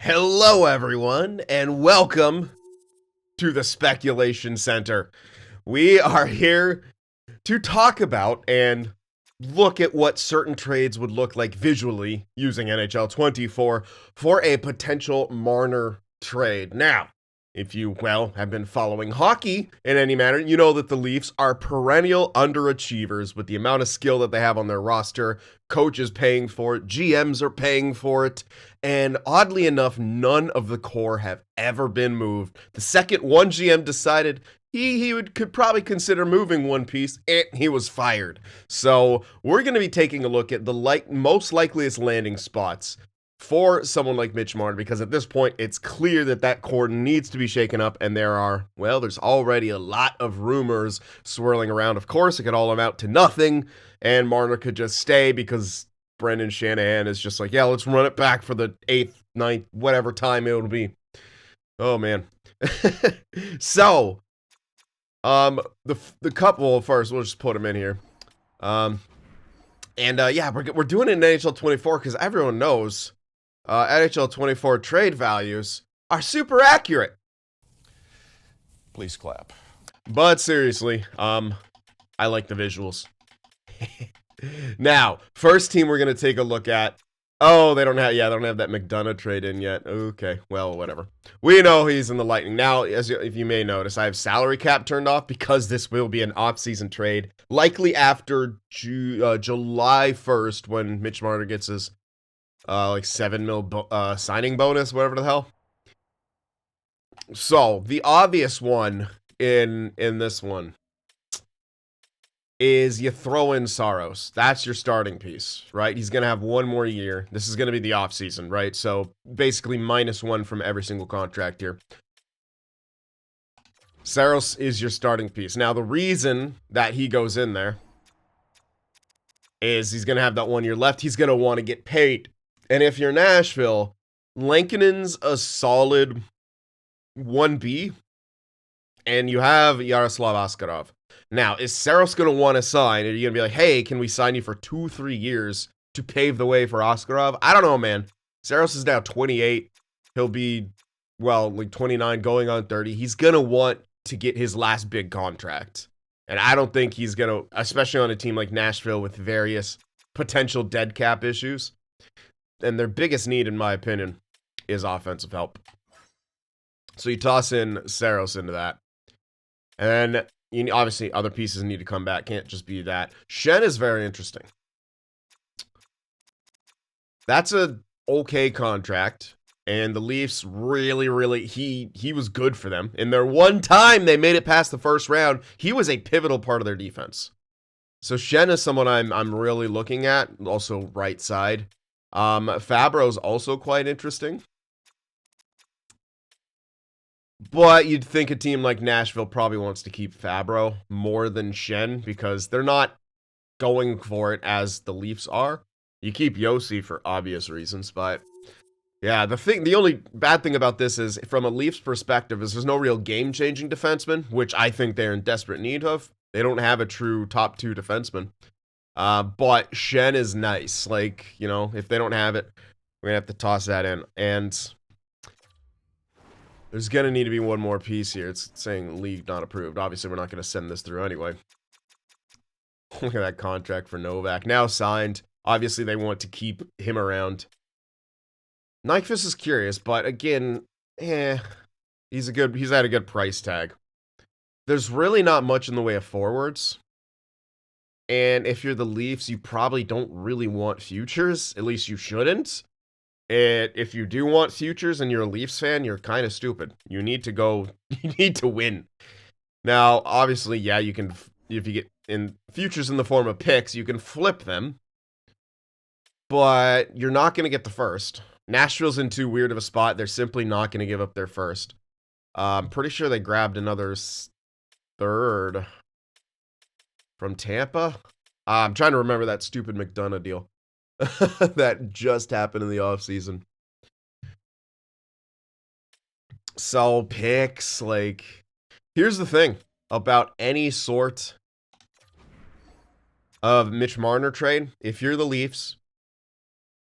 Hello, everyone, and welcome to the Speculation Center. We are here to talk about and look at what certain trades would look like visually using NHL 24 for a potential Marner trade. Now, if you, have been following hockey in any manner, you know that the Leafs are perennial underachievers with the amount of skill that they have on their roster. Coaches paying for it, GMs are paying for it, and oddly enough, none of the core have ever been moved. The second one GM decided could probably consider moving one piece, and he was fired. So we're going to be taking a look at the most likeliest landing spots for someone like Mitch Marner, because at this point, it's clear that that core needs to be shaken up, and there's already a lot of rumors swirling around. Of course, it could all amount to nothing, and Marner could just stay because Brendan Shanahan is just like, yeah, let's run it back for the 8th, 9th, whatever time it'll be. Oh, man. So, the couple first, we'll just put them in here. We're doing it in NHL 24 because everyone knows NHL 24 trade values are super accurate. Please clap. But seriously, I like the visuals. Now, first team we're gonna take a look at. Oh, they don't have that McDonough trade in yet. Okay, well, whatever. We know he's in the Lightning. Now, if you may notice, I have salary cap turned off because this will be an off-season trade, likely after July 1st when Mitch Marner gets his $7 million signing bonus, whatever the hell. So the obvious one in this one is you throw in Saros. That's your starting piece, right? He's gonna have one more year. This is gonna be the offseason, right? So basically -1 from every single contract here. Saros is your starting piece. Now the reason that he goes in there is he's gonna have that 1 year left. He's gonna want to get paid. And if you're Nashville, Lankinen's a solid 1B, and you have Yaroslav Askarov. Now, is Saros going to want to sign? Are you going to be like, hey, can we sign you for 2-3 years to pave the way for Askarov? I don't know, man. Saros is now 28. He'll be, 29 going on 30. He's going to want to get his last big contract. And I don't think he's going to, especially on a team like Nashville with various potential dead cap issues. And their biggest need, in my opinion, is offensive help. So you toss in Saros into that. And then, obviously, other pieces need to come back. Can't just be that. Schenn is very interesting. That's a okay contract. And the Leafs really, he was good for them. In their one time they made it past the first round, he was a pivotal part of their defense. So Schenn is someone I'm really looking at. Also right side. Fabro's also quite interesting. But you'd think a team like Nashville probably wants to keep Fabro more than Schenn because they're not going for it as the Leafs are. You keep Yossi for obvious reasons, but yeah, the only bad thing about this is, from a Leafs perspective, is there's no real game-changing defenseman, which I think they're in desperate need of. They don't have a true top 2 defenseman. But Schenn is nice. If they don't have it, we're going to have to toss that in. And there's going to need to be one more piece here. It's saying league not approved. Obviously, we're not going to send this through anyway. Look at that contract for Novak. Now signed. Obviously, they want to keep him around. Nyquist is curious, but again, he's at a good price tag. There's really not much in the way of forwards. And if you're the Leafs, you probably don't really want futures. At least you shouldn't. And if you do want futures and you're a Leafs fan, you're kind of stupid. You need to win. Now, obviously, yeah, you can, if you get in futures in the form of picks, you can flip them. But you're not going to get the first. Nashville's in too weird of a spot. They're simply not going to give up their first. I'm pretty sure they grabbed another third from Tampa. I'm trying to remember that stupid McDonough deal that just happened in the offseason. So picks, here's the thing about any sort of Mitch Marner trade. If you're the Leafs,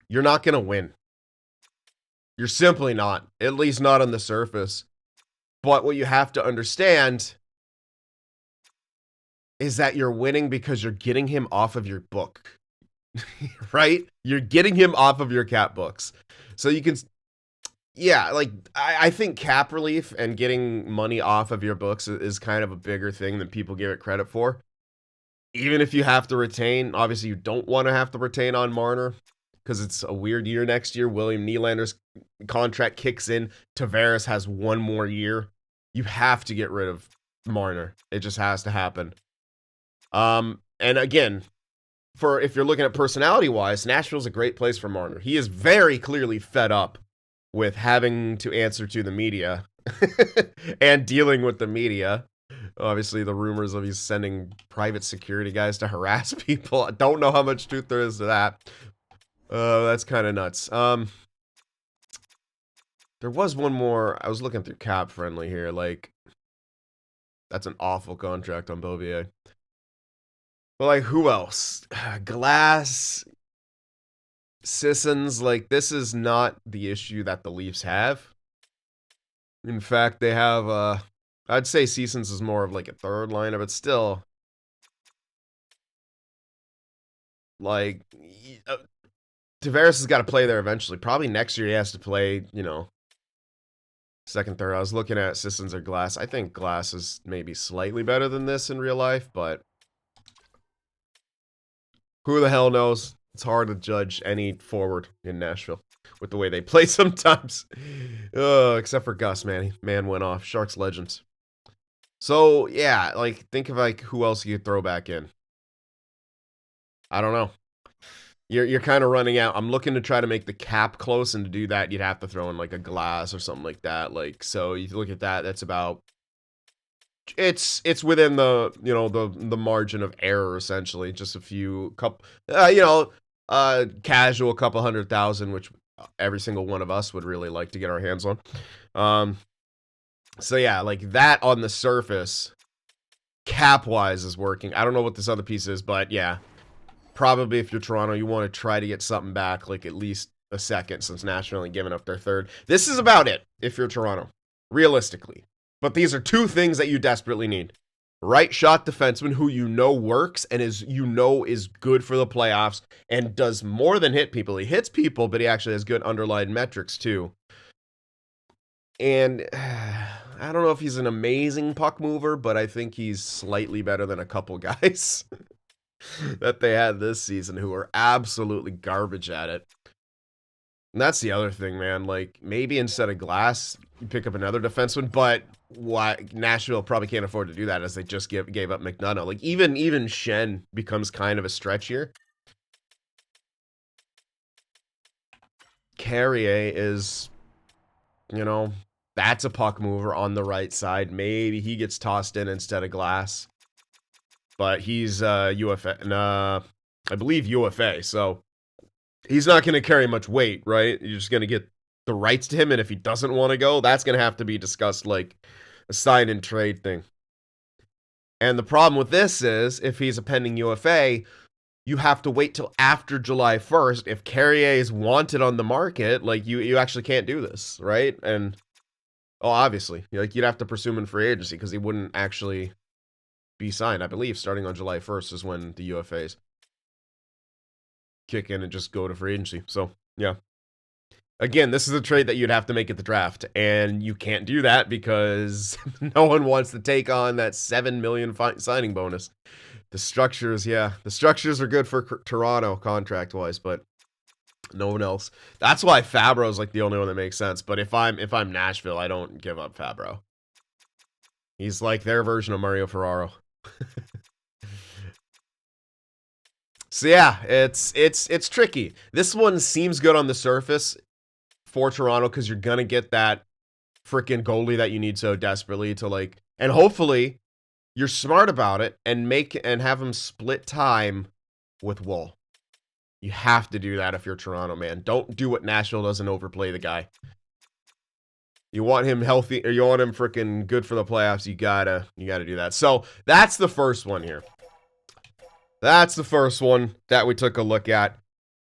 you're not going to win. You're simply not, at least not on the surface. But what you have to understand is that you're winning because you're getting him off of your book, right? You're getting him off of your cap books. So you can, yeah, like, I think cap relief and getting money off of your books is kind of a bigger thing than people give it credit for. Even if you have to retain, obviously you don't want to have to retain on Marner because it's a weird year next year. William Nylander's contract kicks in. Tavares has one more year. You have to get rid of Marner. It just has to happen. And again, for if you're looking at personality-wise, Nashville's a great place for Marner. He is very clearly fed up with having to answer to the media and dealing with the media. Obviously, the rumors of he's sending private security guys to harass people. I don't know how much truth there is to that. That's kind of nuts. There was one more. I was looking through Cap Friendly here. Like, that's an awful contract on Beauvillier. But, like, who else? Glass, Sissons. Like, this is not the issue that the Leafs have. In fact, they have, I'd say Sissons is more of like a third liner, but still, like, Tavares has got to play there eventually. Probably next year he has to play, you know, second, third. I was looking at Sissons or Glass. I think Glass is maybe slightly better than this in real life, but who the hell knows? It's hard to judge any forward in Nashville with the way they play sometimes. Except for Gus, man. Man went off. Sharks legends. So, yeah, like, think of, like, who else you could throw back in. I don't know. You're kind of running out. I'm looking to try to make the cap close, and to do that, you'd have to throw in, like, a Glass or something like that. Like, so you look at that, that's about... It's within the, you know, the margin of error, essentially. Just a few, casual couple 100,000, which every single one of us would really like to get our hands on. So yeah, like that on the surface, cap-wise is working. I don't know what this other piece is, but yeah. Probably if you're Toronto, you want to try to get something back, like at least a second, since Nashville only giving up their third. This is about it, if you're Toronto, realistically. But these are two things that you desperately need. Right shot defenseman who you know works and is good for the playoffs and does more than hit people. He hits people, but he actually has good underlying metrics too. And I don't know if he's an amazing puck mover, but I think he's slightly better than a couple guys that they had this season who are absolutely garbage at it. And that's the other thing, man. Like, maybe instead of Glass, you pick up another defenseman, but why Nashville probably can't afford to do that as they just gave up McDonough. Like, even Shen becomes kind of a stretch here. Carrier is, you know, that's a puck mover on the right side. Maybe he gets tossed in instead of Glass. But he's UFA, I believe UFA, so he's not going to carry much weight, right? You're just going to get the rights to him, and if he doesn't want to go, that's going to have to be discussed like a sign and trade thing. And the problem with this is, if he's a pending UFA, you have to wait till after July 1st. If Carrier is wanted on the market, like, you actually can't do this, right? And, obviously, like, you'd have to pursue him in free agency because he wouldn't actually be signed. I believe starting on July 1st is when the UFAs kick in and just go to free agency. So, yeah. Again, this is a trade that you'd have to make at the draft, and you can't do that because no one wants to take on that $7 million signing bonus. The structures, yeah, the structures are good for Toronto contract-wise, but no one else. That's why Fabro's like the only one that makes sense. But if I'm Nashville, I don't give up Fabro. He's like their version of Mario Ferraro. So yeah, it's tricky. This one seems good on the surface for Toronto because you're gonna get that freaking goalie that you need so desperately to, like, and hopefully you're smart about it and have him split time with Woll. You have to do that if you're Toronto, man. Don't do what Nashville does and overplay the guy. You want him healthy, or you want him freaking good for the playoffs, you gotta do that. So that's the first one here. That's the first one that we took a look at.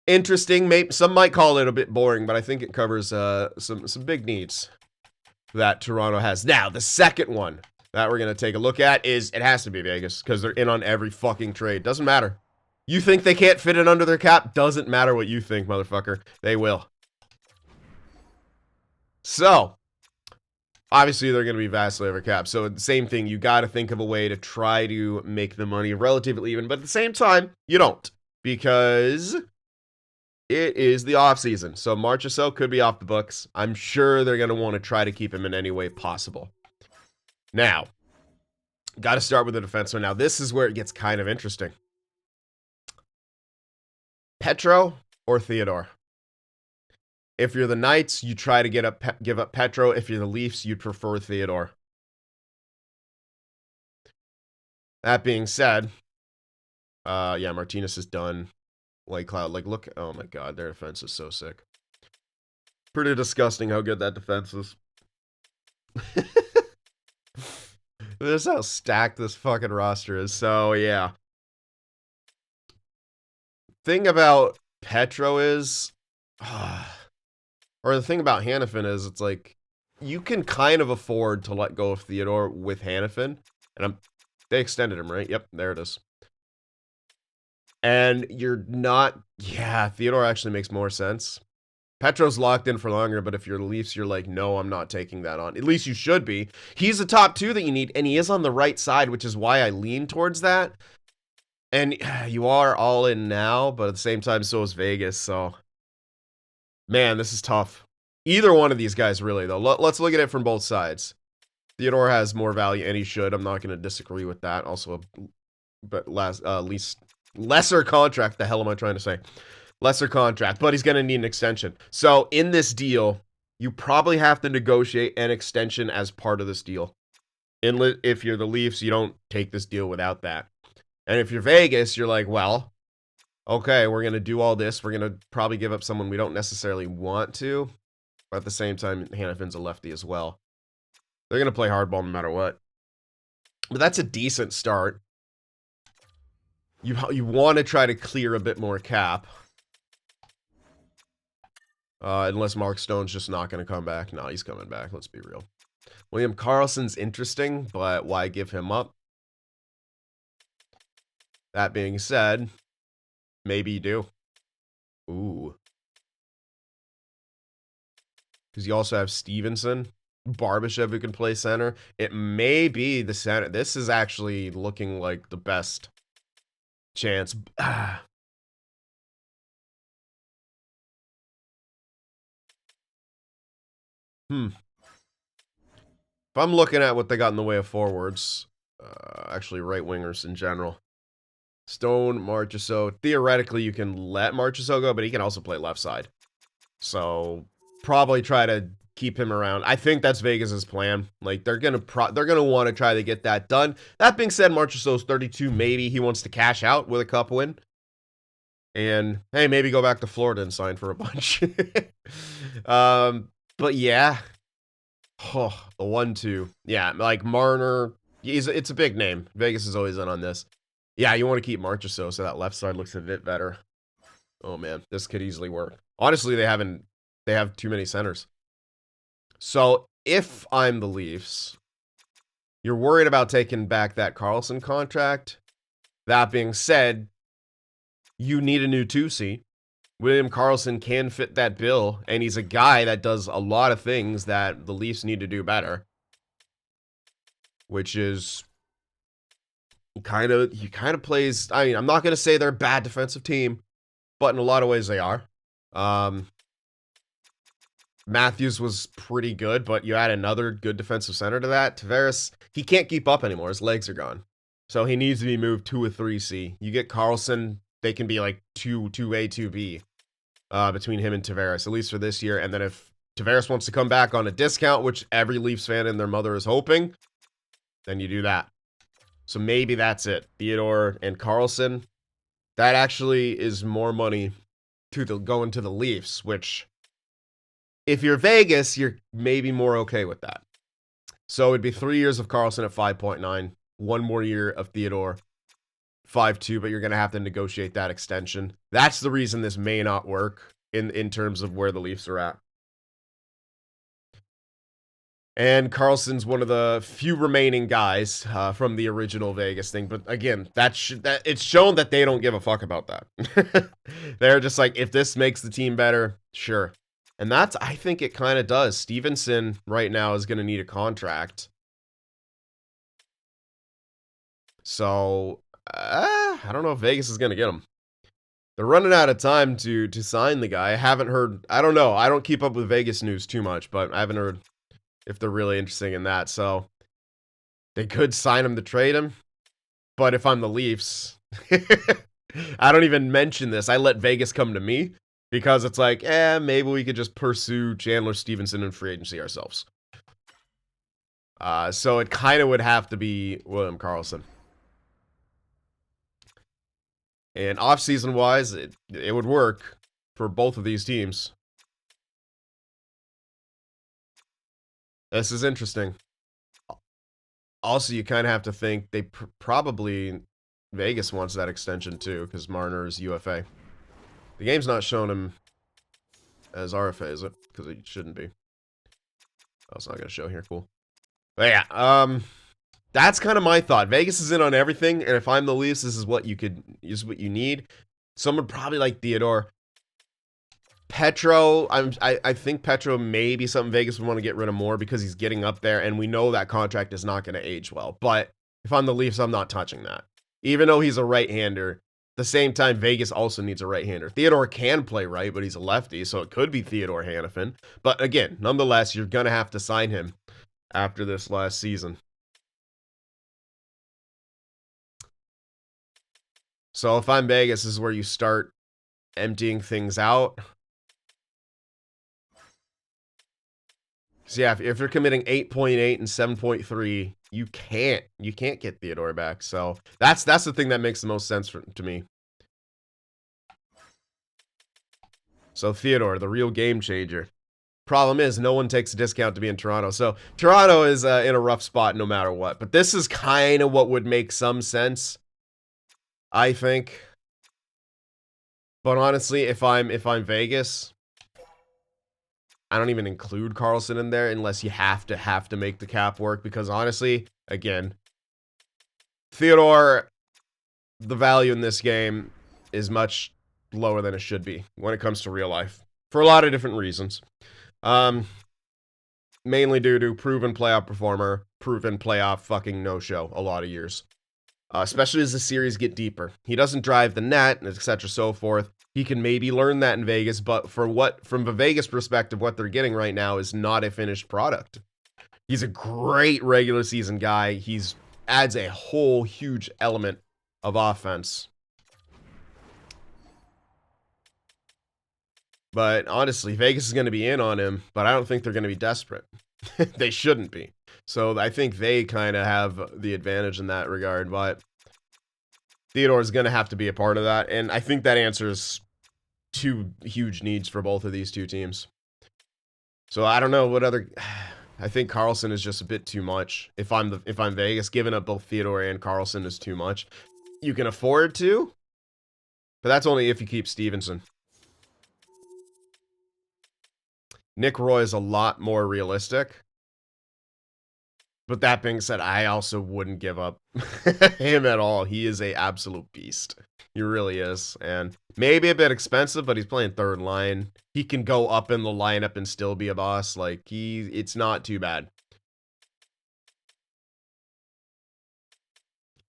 Interesting. Maybe some might call it a bit boring, but I think it covers some big needs that Toronto has. Now, the second one that we're gonna take a look at is it has to be Vegas because they're in on every fucking trade. Doesn't matter. You think they can't fit it under their cap? Doesn't matter what you think, motherfucker. They will. So, obviously, they're going to be vastly over cap. So, the same thing. You got to think of a way to try to make the money relatively even. But at the same time, you don't. Because it is the offseason. So, March or so could be off the books. I'm sure they're going to want to try to keep him in any way possible. Now, got to start with the defenseman. Now, this is where it gets kind of interesting. Petro or Theodore? If you're the Knights, you try to give up Petro. If you're the Leafs, you'd prefer Theodore. That being said, yeah, Martinez is done. White Cloud, like, look, oh my god, their defense is so sick. Pretty disgusting how good that defense is. This is how stacked this fucking roster is. So, yeah. Thing about Petro is... or the thing about Hanifin is, it's like, you can kind of afford to let go of Theodore with Hanifin. And they extended him, right? Yep, there it is. And you're not... Yeah, Theodore actually makes more sense. Petro's locked in for longer, but if you're the Leafs, you're like, no, I'm not taking that on. At least you should be. He's the top two that you need, and he is on the right side, which is why I lean towards that. And you are all in now, but at the same time, so is Vegas, so... Man, this is tough. Either one of these guys, really, though. Let's look at it from both sides. Theodore has more value, and he should. I'm not going to disagree with that. Also, but lesser contract. The hell am I trying to say? Lesser contract, but he's going to need an extension. So, in this deal, you probably have to negotiate an extension as part of this deal. If you're the Leafs, you don't take this deal without that. And if you're Vegas, you're like, well, okay, we're going to do all this. We're going to probably give up someone we don't necessarily want to. But at the same time, Hanifin's a lefty as well. They're going to play hardball no matter what. But that's a decent start. You want to try to clear a bit more cap. Unless Mark Stone's just not going to come back. No, he's coming back. Let's be real. William Karlsson's interesting, but why give him up? That being said, maybe you do. Ooh. Because you also have Stevenson, Barbashev who can play center. It may be the center. This is actually looking like the best chance. If I'm looking at what they got in the way of forwards, actually right wingers in general. Stone, Marchessault. Theoretically, you can let Marchessault go, but he can also play left side. So probably try to keep him around. I think that's Vegas's plan. Like they're gonna want to try to get that done. That being said, Marchessault's 32. Maybe he wants to cash out with a cup win. And hey, maybe go back to Florida and sign for a bunch. But yeah. Oh, the 1-2. Yeah, like Marner. It's a big name. Vegas is always in on this. Yeah, you want to keep Marchessault so that left side looks a bit better. Oh man, this could easily work. Honestly, they have too many centers. So if I'm the Leafs, you're worried about taking back that Karlsson contract. That being said, you need a new 2C. William Karlsson can fit that bill, and he's a guy that does a lot of things that the Leafs need to do better. Which is he kind of plays. I mean, I'm not going to say they're a bad defensive team, but in a lot of ways they are. Matthews was pretty good, but you add another good defensive center to that. Tavares, he can't keep up anymore. His legs are gone. So he needs to be moved to a 3C. You get Karlsson, they can be like 2A, 2B between him and Tavares, at least for this year. And then if Tavares wants to come back on a discount, which every Leafs fan and their mother is hoping, then you do that. So maybe that's it. Theodore and Karlsson. That actually is more money going to the Leafs, which if you're Vegas, you're maybe more okay with that. So it'd be 3 years of Karlsson at 5.9, 1 more year of Theodore. 5-2, but you're going to have to negotiate that extension. That's the reason this may not work in terms of where the Leafs are at. And Karlsson's one of the few remaining guys from the original Vegas thing. But again, that it's shown that they don't give a fuck about that. They're just like, if this makes the team better, sure. And that's, I think it kind of does. Stevenson right now is going to need a contract. So, I don't know if Vegas is going to get him. They're running out of time to sign the guy. I haven't heard, I don't know. I don't keep up with Vegas news too much, but I haven't heard if they're really interested in that. So they could sign him to trade him. But if I'm the Leafs, I don't even mention this. I let Vegas come to me because it's like, maybe we could just pursue Chandler Stevenson in free agency ourselves. So it kind of would have to be William Karlsson. And offseason wise, it would work for both of these teams. This is interesting. Also, you kind of have to think they probably Vegas wants that extension too, because Marner is UFA. The game's not showing him as RFA, is it? Because it shouldn't be. Oh, it's not going to show here. Cool. But yeah, that's kind of my thought. Vegas is in on everything, and if I'm the Leafs, this is what you need. Someone probably like Theodore. Petro, I think Petro may be something Vegas would want to get rid of more because he's getting up there, and we know that contract is not going to age well. But if I'm the Leafs, I'm not touching that. Even though he's a right-hander, at the same time, Vegas also needs a right-hander. Theodore can play right, but he's a lefty, so it could be Theodore Hannafin. But again, nonetheless, you're going to have to sign him after this last season. So if I'm Vegas, this is where you start emptying things out. So yeah, if you're committing 8.8 and 7.3, you can't get Theodore back. So that's the thing that makes the most sense to me. So Theodore, the real game changer. Problem is, no one takes a discount to be in Toronto. So Toronto is in a rough spot no matter what. But this is kind of what would make some sense, I think. But honestly, if I'm Vegas, I don't even include Karlsson in there unless you have to make the cap work. Because honestly, again, Theodore, the value in this game is much lower than it should be when it comes to real life. For a lot of different reasons. Mainly due to proven playoff performer, proven playoff fucking no-show a lot of years. Especially as the series get deeper. He doesn't drive the net, etc. so forth. He can maybe learn that in Vegas, but from a Vegas perspective, what they're getting right now is not a finished product. He's a great regular season guy. He's adds a whole huge element of offense. But honestly, Vegas is going to be in on him, but I don't think they're going to be desperate. They shouldn't be. So I think they kind of have the advantage in that regard, but Theodore is going to have to be a part of that, and I think that answers two huge needs for both of these two teams. So I don't know what other. I think Karlsson is just a bit too much. If I'm Vegas, giving up both Theodore and Karlsson is too much. You can afford to, but that's only if you keep Stevenson. Nick Roy is a lot more realistic. But that being said, I also wouldn't give up him at all. He is a absolute beast. He really is. And maybe a bit expensive, but he's playing third line. He can go up in the lineup and still be a boss. Like, it's not too bad.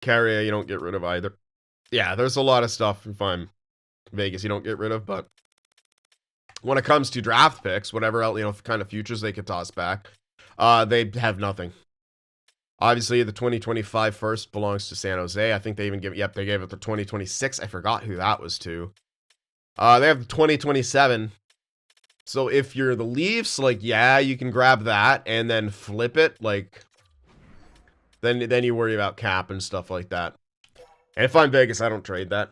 Carrier, you don't get rid of either. Yeah, there's a lot of stuff if I'm Vegas you don't get rid of, but when it comes to draft picks, whatever else, kind of futures they could toss back, they have nothing. Obviously, the 2025 first belongs to San Jose. I think they even they gave it the 2026. I forgot who that was to. They have the 2027. So if you're the Leafs, like, yeah, you can grab that and then flip it, like, then you worry about cap and stuff like that. And if I'm Vegas, I don't trade that.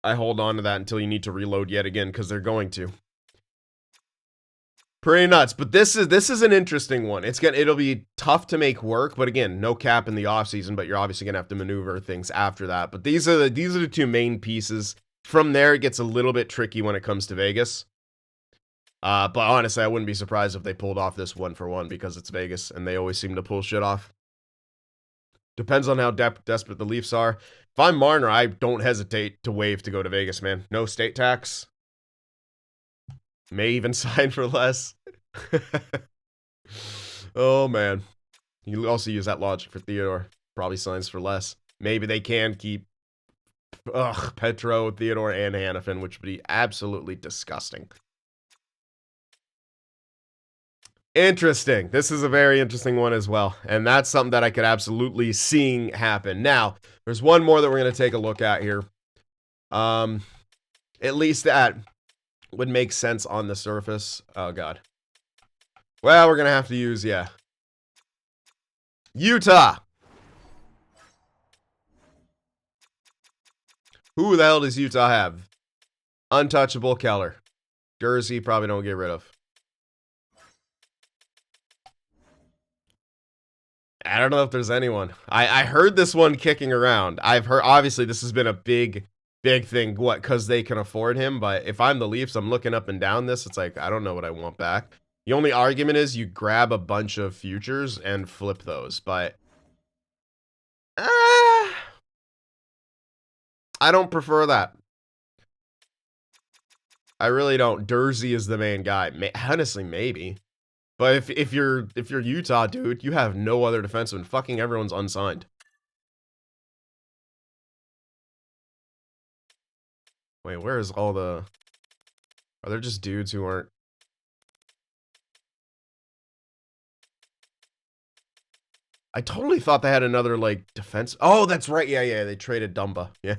I hold on to that until you need to reload yet again, because they're going to. Pretty nuts, but this is an interesting one. It'll be tough to make work, but again, no cap in the offseason, but you're obviously gonna have to maneuver things after that. But these are the two main pieces. From there, it gets a little bit tricky when it comes to Vegas. But honestly, I wouldn't be surprised if they pulled off this 1-for-1 because it's Vegas and they always seem to pull shit off. Depends on how desperate the Leafs are. If I'm Marner, I don't hesitate to waive to go to Vegas, man. No state tax. May even sign for less. Oh, man. You also use that logic for Theodore. Probably signs for less. Maybe they can keep Petro, Theodore, and Hannafin, which would be absolutely disgusting. Interesting. This is a very interesting one as well. And that's something that I could absolutely see happen. Now, there's one more that we're going to take a look at here. At least that would make sense on the surface. Oh, God. Well, we're going to have to use, yeah. Utah. Who the hell does Utah have? Untouchable Keller. Jersey, probably don't get rid of. I don't know if there's anyone. I heard this one kicking around. I've heard, obviously, this has been a big thing. What? Because they can afford him. But if I'm the Leafs, I'm looking up and down this. It's like, I don't know what I want back. The only argument is you grab a bunch of futures and flip those. But I don't prefer that. I really don't. Jersey is the main guy. Honestly, maybe. But if you're Utah, dude, you have no other defenseman. Fucking everyone's unsigned. Wait, where is all the... Are there just dudes who aren't... I totally thought they had another, like, defense... Oh, that's right. Yeah, they traded Dumba. Yeah,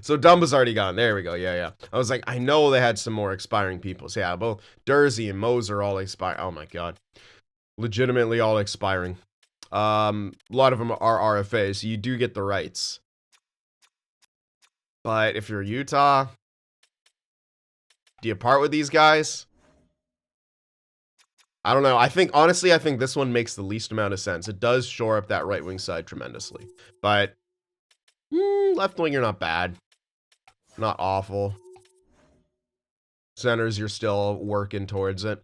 so Dumba's already gone. There we go. Yeah. I was like, I know they had some more expiring people. So yeah, both Jersey and Moser all expire. Oh, my God. Legitimately all expiring. A lot of them are RFAs, so you do get the rights. But if you're Utah... Do you part with these guys? I don't know. Honestly, I think this one makes the least amount of sense. It does shore up that right wing side tremendously. But left wing, you're not bad. Not awful. Centers, you're still working towards it.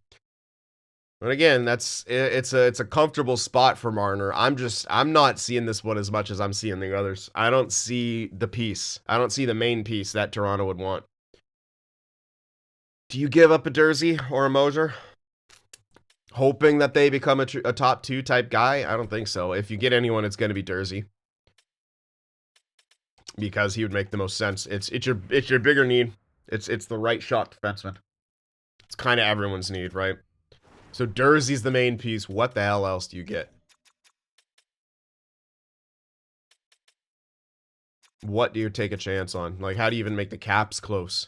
But again, it's a comfortable spot for Marner. I'm not seeing this one as much as I'm seeing the others. I don't see the piece. I don't see the main piece that Toronto would want. Do you give up a Jersey or a Moser? Hoping that they become a top 2 type guy? I don't think so. If you get anyone, it's going to be Jersey. Because he would make the most sense. It's your bigger need. It's the right shot defenseman. It's kind of everyone's need, right? So Jersey's the main piece. What the hell else do you get? What do you take a chance on? Like, how do you even make the caps close?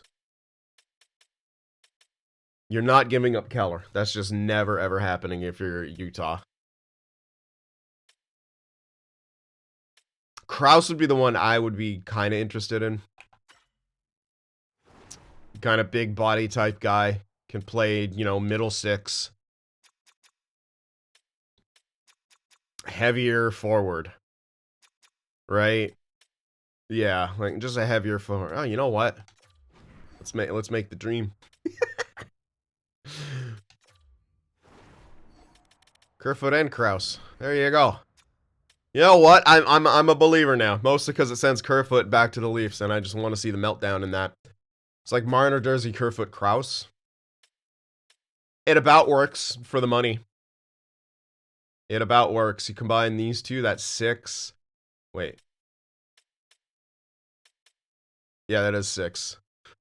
You're not giving up Keller. That's just never, ever happening if you're Utah. Krause would be the one I would be kind of interested in. Kind of big body type guy. Can play, middle 6. Heavier forward. Right? Yeah, like just a heavier forward. Oh, you know what? Let's make the dream. Kerfoot and Krause. There you go. You know what? I'm a believer now. Mostly because it sends Kerfoot back to the Leafs, and I just want to see the meltdown in that. It's like Marner, Jersey, Kerfoot, Krause. It about works for the money. It about works. You combine these two, that's 6. Wait. Yeah, that is 6.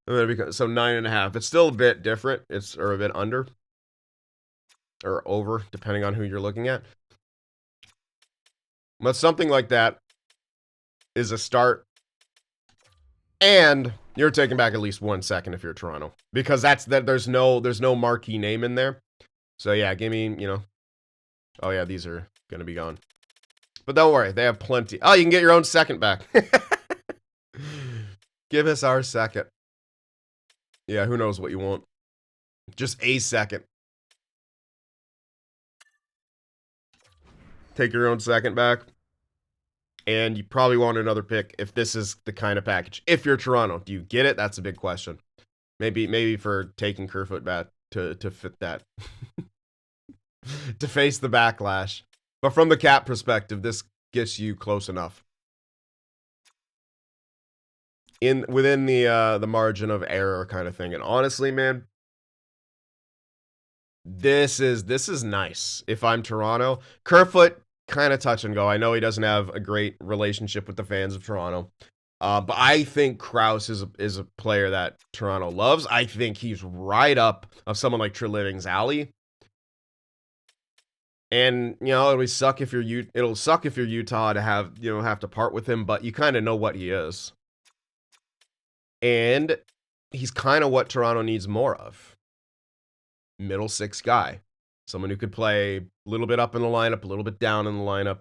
So 9.5. It's still a bit different. Or a bit under. Or over, depending on who you're looking at. But something like that is a start. And you're taking back at least 1 second if you're Toronto. Because there's no marquee name in there. So yeah, give me, Oh yeah, these are gonna be gone. But don't worry, they have plenty. Oh, you can get your own second back. Give us our second. Yeah, who knows what you want. Just a second. take your own second back. And you probably want another pick if this is the kind of package. If you're Toronto, do you get it? That's a big question. Maybe for taking Kerfoot back to fit that. To face the backlash. But from the cap perspective, this gets you close enough. Within the margin of error kind of thing. And honestly, man, this is nice. If I'm Toronto, Kerfoot, kind of touch and go. I know he doesn't have a great relationship with the fans of Toronto. But I think Krause is a player that Toronto loves. I think he's right up of someone like Treliving's alley. And, it'll suck if you're Utah to have to part with him, but you kind of know what he is. And he's kind of what Toronto needs more of. Middle six guy. Someone who could play a little bit up in the lineup, a little bit down in the lineup.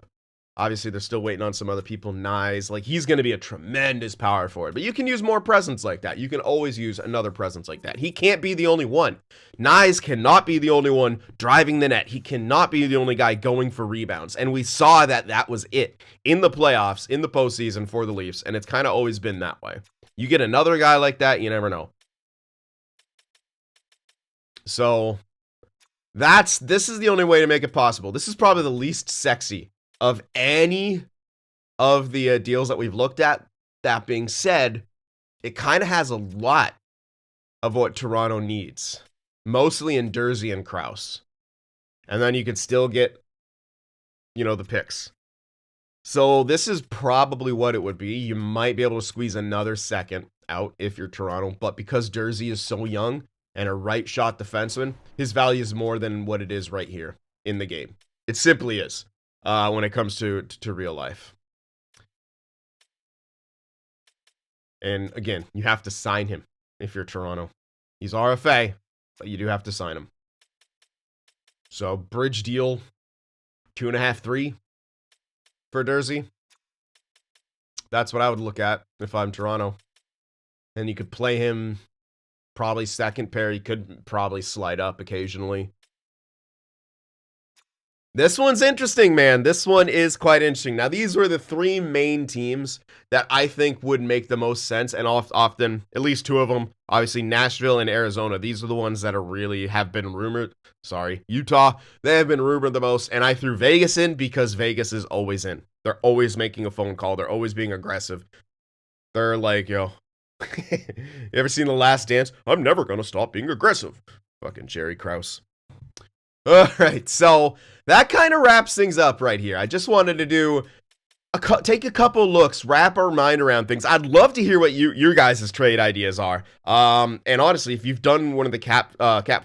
Obviously, they're still waiting on some other people. Nyes, he's going to be a tremendous power forward. But you can use more presence like that. You can always use another presence like that. He can't be the only one. Nyes cannot be the only one driving the net. He cannot be the only guy going for rebounds. And we saw that was it in the playoffs, in the postseason for the Leafs. And it's kind of always been that way. You get another guy like that, you never know. So this is the only way to make it possible. This is probably the least sexy of any of the deals that we've looked at. That being said, it kind of has a lot of what Toronto needs, mostly in Durzi and Krause. And then you could still get, the picks. So this is probably what it would be. You might be able to squeeze another second out if you're Toronto, but because Durzi is so young and a right shot defenseman, his value is more than what it is right here in the game. It simply is. When it comes to real life. And again, you have to sign him if you're Toronto. He's RFA, but you do have to sign him. So bridge deal, 2.5, 3 for Durzi. That's what I would look at if I'm Toronto. And you could play him probably second pair. He could probably slide up occasionally. This one's interesting, man. This one is quite interesting. Now, these were the three main teams that I think would make the most sense, and often, at least two of them, obviously Nashville and Arizona. These are the ones that really have been rumored. Utah. They have been rumored the most, and I threw Vegas in because Vegas is always in. They're always making a phone call. They're always being aggressive. They're like, you ever seen The Last Dance? I'm never going to stop being aggressive. Fucking Jerry Krause. All right, so that kind of wraps things up right here. I just wanted to take a couple looks, wrap our mind around things. I'd love to hear what your guys' trade ideas are. And honestly, if you've done one of the cap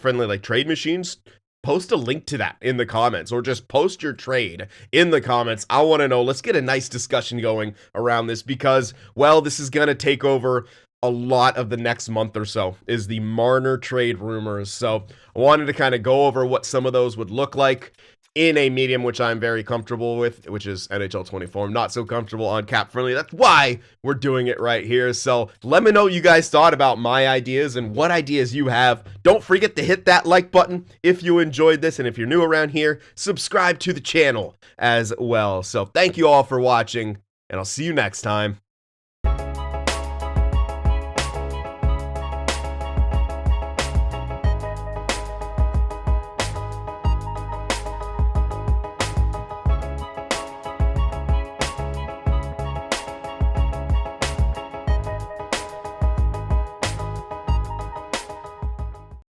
friendly trade machines, post a link to that in the comments, or just post your trade in the comments. I want to know. Let's get a nice discussion going around this because, this is gonna take over a lot of the next month or so is the Marner trade rumors. So I wanted to kind of go over what some of those would look like in a medium which I'm very comfortable with, which is NHL 24. I'm not so comfortable on cap friendly. That's why we're doing it right here. So let me know what you guys thought about my ideas and what ideas you have. Don't forget to hit that like button if you enjoyed this. And if you're new around here, subscribe to the channel as well. So thank you all for watching, and I'll see you next time.